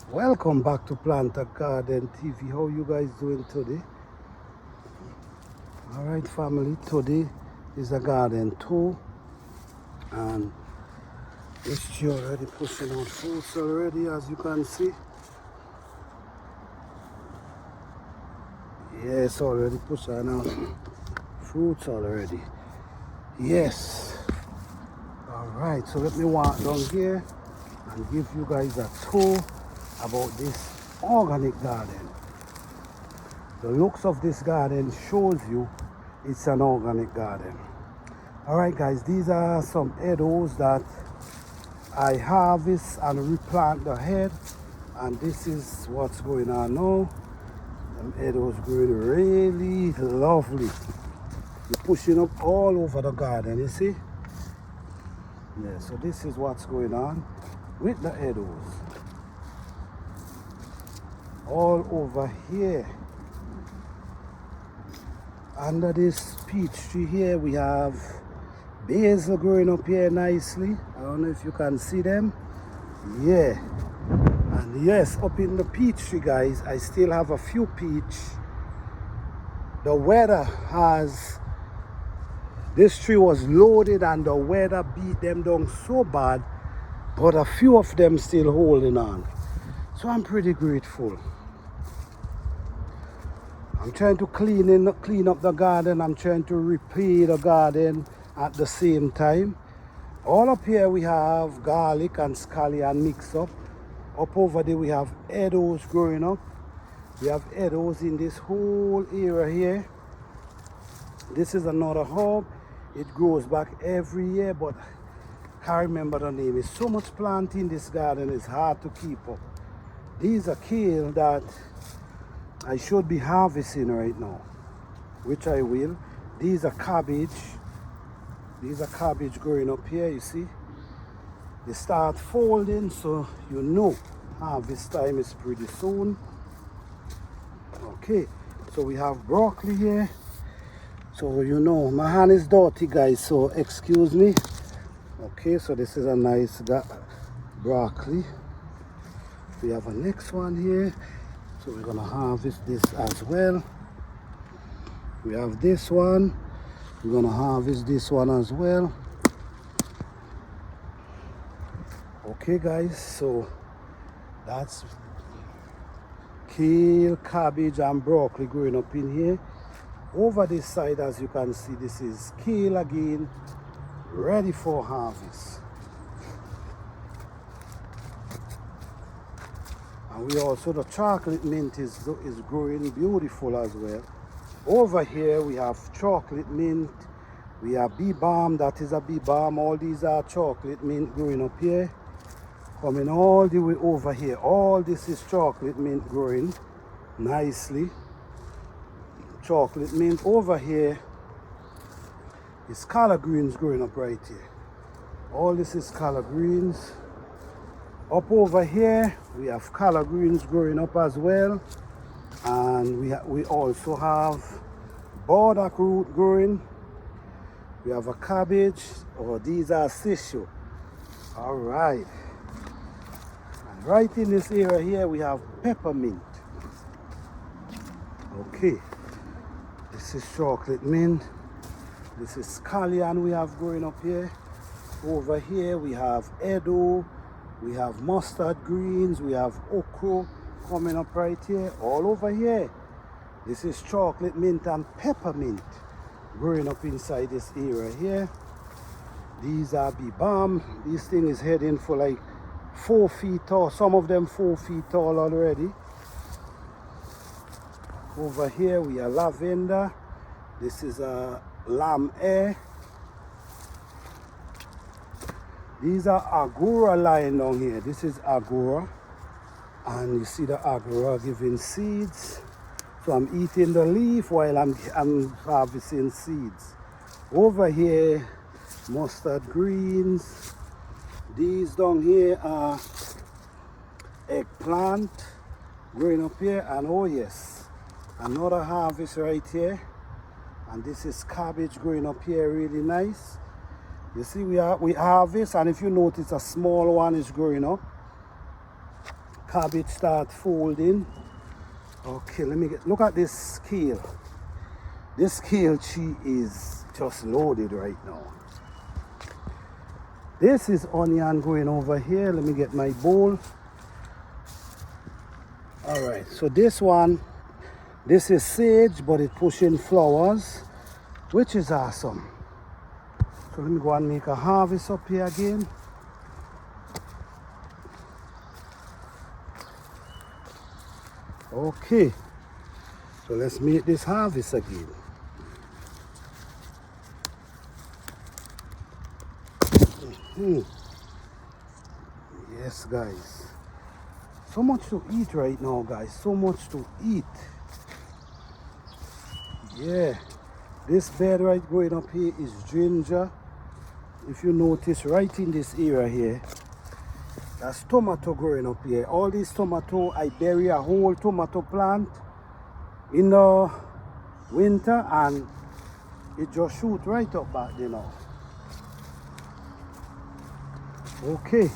Welcome back to Planter Garden TV. How you guys doing today? Alright family, today is a garden tour and this tree already pushing out fruits already, as you can see. Yes, already pushing out fruits already. Yes. Alright, so let me walk down here and give you guys a tour about this organic garden. The looks of this garden shows you it's an organic garden. Alright guys, these are some edibles that I harvest and replant the head, and this is what's going on now. Them edibles growing really lovely. You're pushing up all over the garden, you see? Yeah, so this is what's going on with the edibles. All over here. Under this peach tree here, we have basil growing up here nicely. I don't know if you can see them. Yeah. And yes, up in the peach tree, guys, I still have a few peach. The weather has, this tree was loaded and the weather beat them down so bad, but a few of them still holding on. So I'm pretty grateful. I'm trying to clean up the garden. I'm trying to repair the garden at the same time. All up here we have garlic and scallion mixed up. Up over there we have edibles growing up. We have edibles in this whole area here. This is another herb. It grows back every year, but I can't remember the name. It's so much plant in this garden, it's hard to keep up. These are kale that I should be harvesting right now, which I will. These are cabbage. These are cabbage growing up here, you see. They start folding, so you know harvest time is pretty soon. Okay, so we have broccoli here. So you know, my hand is dirty, guys, so excuse me. Okay, so this is a nice broccoli. We have a next one here. So we're gonna harvest this as well. We have this one. We're gonna harvest this one as well. Okay guys, so that's kale, cabbage and broccoli growing up in here. Over this side, as you can see, this is kale again, ready for harvest. And we also, the chocolate mint is growing beautiful as well. Over here we have chocolate mint, we have bee balm, that is a bee balm. All these are chocolate mint growing up here. Coming all the way over here, all this is chocolate mint growing nicely. Chocolate mint. Over here is collard greens growing up right here. All this is collard greens. Up over here we have collard greens growing up as well, and we also have burdock root growing. We have a cabbage, or these are sisho. All right, and right in this area here we have peppermint. Okay, this is chocolate mint. This is scallion we have growing up here. Over here we have edo. We have mustard greens, we have okra coming up right here. All over here, this is chocolate mint and peppermint growing up inside this area here. These are bee balm. This thing is heading for like 4 feet tall, some of them 4 feet tall already. Over here we have lavender. This is a lamb air. These are agora lying down here. This is agora. And you see the agora giving seeds. So I'm eating the leaf while I'm harvesting seeds. Over here, mustard greens. These down here are eggplant growing up here. And oh yes, another harvest right here. And this is cabbage growing up here, really nice. You see, we harvest, and if you notice, a small one is growing up. cabbage start folding. Okay, let me look at this kale. This kale tree is just loaded right now. This is onion going over here. Let me get my bowl. All right, so this one, this is sage, but it's pushing flowers, which is awesome. So let me go and make a harvest up here again. Okay, so let's make this harvest again. Yes, guys. So much to eat right now, guys. So much to eat. Yeah. This bed right going up here is ginger. If you notice right in this area here, there's tomato growing up here. All these tomato, I bury a whole tomato plant in the winter and it just shoot right up back there now. Okay.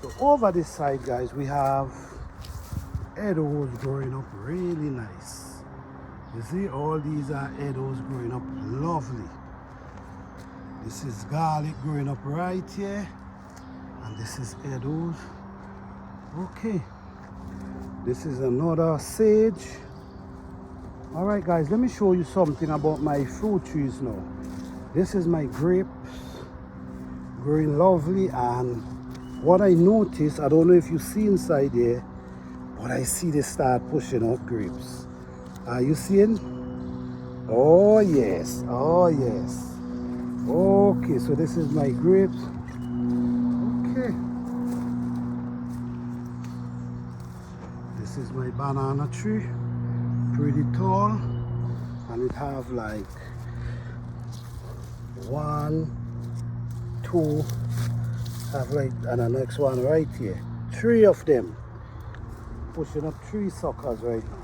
So over this side, guys, we have edos growing up really nice. You see, all these are edos growing up lovely. This is garlic growing up right here, and this is edos. Okay, this is another sage. All right, guys, let me show you something about my fruit trees now. This is my grapes growing lovely, and what I noticed, I don't know if you see inside there, but I see they start pushing out grapes. Are you seeing? Oh yes, oh yes. Okay, so this is my grapes. Okay. This is my banana tree. Pretty tall. And it have like 1, 2, have like, and the next one right here. 3 of them. Pushing up 3 suckers right now.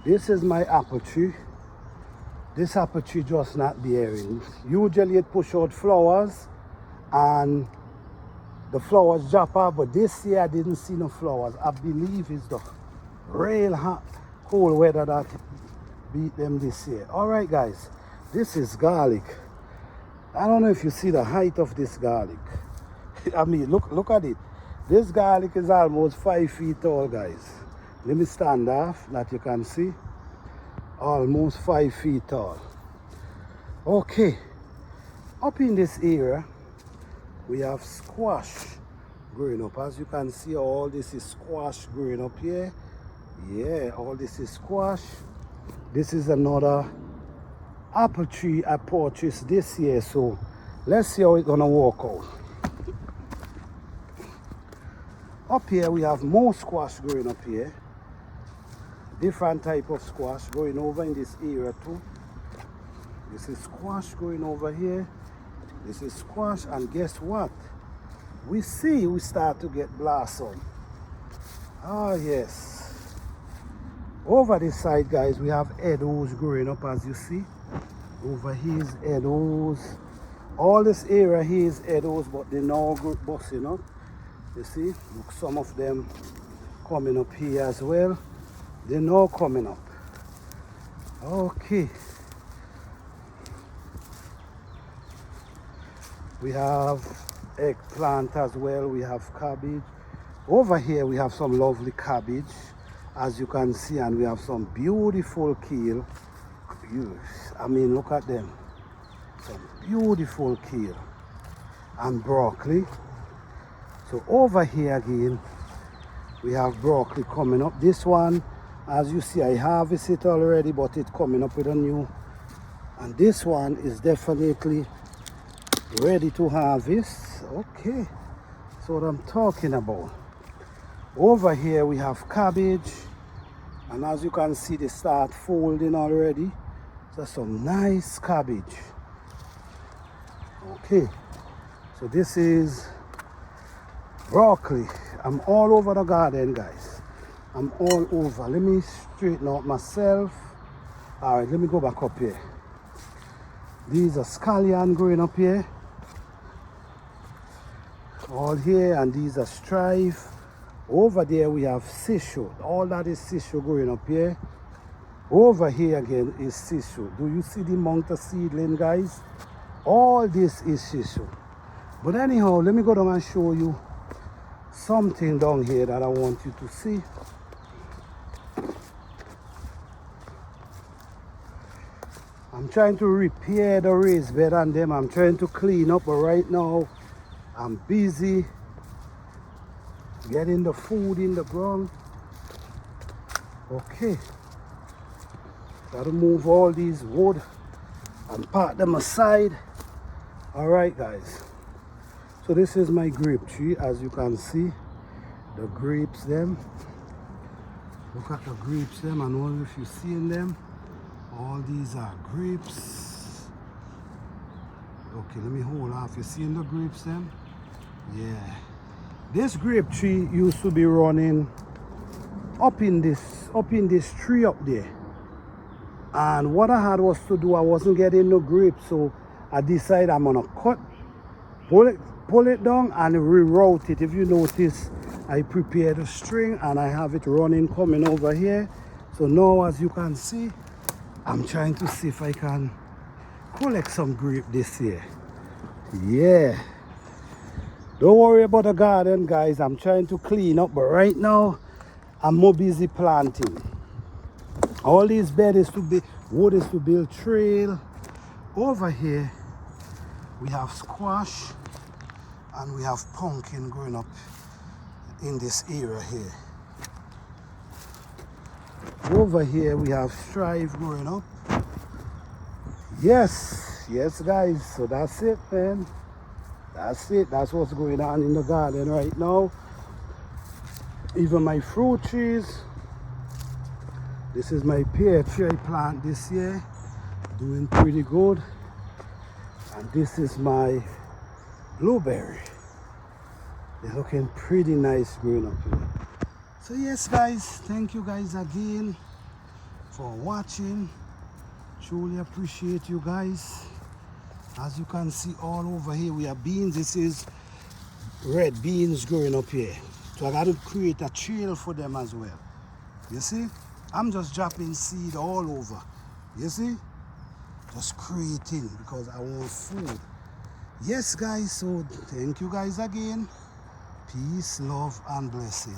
This is my apple tree. This apple tree just not bearing. Usually it push out flowers and the flowers drop out, but this year I didn't see no flowers. I believe it's the real hot, cold weather that beat them this year. All right, guys, this is garlic. I don't know if you see the height of this garlic. I mean, look at it. This garlic is almost 5 feet tall, guys. Let me stand off that you can see. Almost 5 feet tall. Okay, up in this area we have squash growing up. As you can see, all this is squash growing up here. Yeah, all this is squash. This is another apple tree I purchased this year, so let's see how it's gonna work out. Up here we have more squash growing up here. Different type of squash going over in this area too. This is squash going over here. This is squash, and guess what? We start to get blossom. Oh yes. Over this side, guys, we have edos growing up, as you see. Over here is edos. All this area here is edos, but they now busting up. You see, look, some of them coming up here as well. They're now coming up. Okay. We have eggplant as well. We have cabbage. Over here we have some lovely cabbage, as you can see, and we have some beautiful kale. I mean, look at them. Some beautiful kale and broccoli. So over here again, we have broccoli coming up. This one, as you see, I harvested it already, but it's coming up with a new. And this one is definitely ready to harvest. Okay, that's what I'm talking about. Over here we have cabbage, and as you can see, they start folding already. So some nice cabbage. Okay, so this is broccoli. I'm all over the garden, guys. I'm all over. Let me straighten out myself. All right, let me go back up here. These are scallion growing up here. all here, and these are strive. Over there we have sishu. All that is sishu going up here. Over here again is sishu. Do you see the amount of seedling, guys? All this is sishu. But anyhow, let me go down and show you something down here that I want you to see. I'm trying to repair the raised bed on them. I'm trying to clean up, but right now I'm busy getting the food in the ground. Okay. Gotta move all these wood and park them aside. Alright guys. So this is my grape tree, as you can see. The grapes them. Look at the grapes them. I don't know if you're seeing them. All these are grapes. Okay, let me hold off. You seeing the grapes then? Yeah. This grape tree used to be running up in this tree up there. And what I had was to do, I wasn't getting no grapes, so I decided I'm gonna pull it down and reroute it. If you notice, I prepared a string and I have it running coming over here. So now, as you can see, I'm trying to see if I can collect some grape this year. Yeah. Don't worry about the garden, guys. I'm trying to clean up, but right now, I'm more busy planting. All these beds is to be wood is to build trail. Over here, we have squash and we have pumpkin growing up in this area here. Over here we have strive growing up. Yes guys, so that's it, man. That's it. That's what's going on in the garden right now. Even my fruit trees. This is my pear tree I planted this year, doing pretty good. And this is my blueberry. They're looking pretty nice growing up here. So yes guys, thank you guys again for watching. Truly appreciate you guys. As you can see, all over here we have beans. This is red beans growing up here. So I got to create a trail for them as well. You see? I'm just dropping seed all over. You see? Just creating because I want food. Yes guys, so thank you guys again. Peace, love and blessing.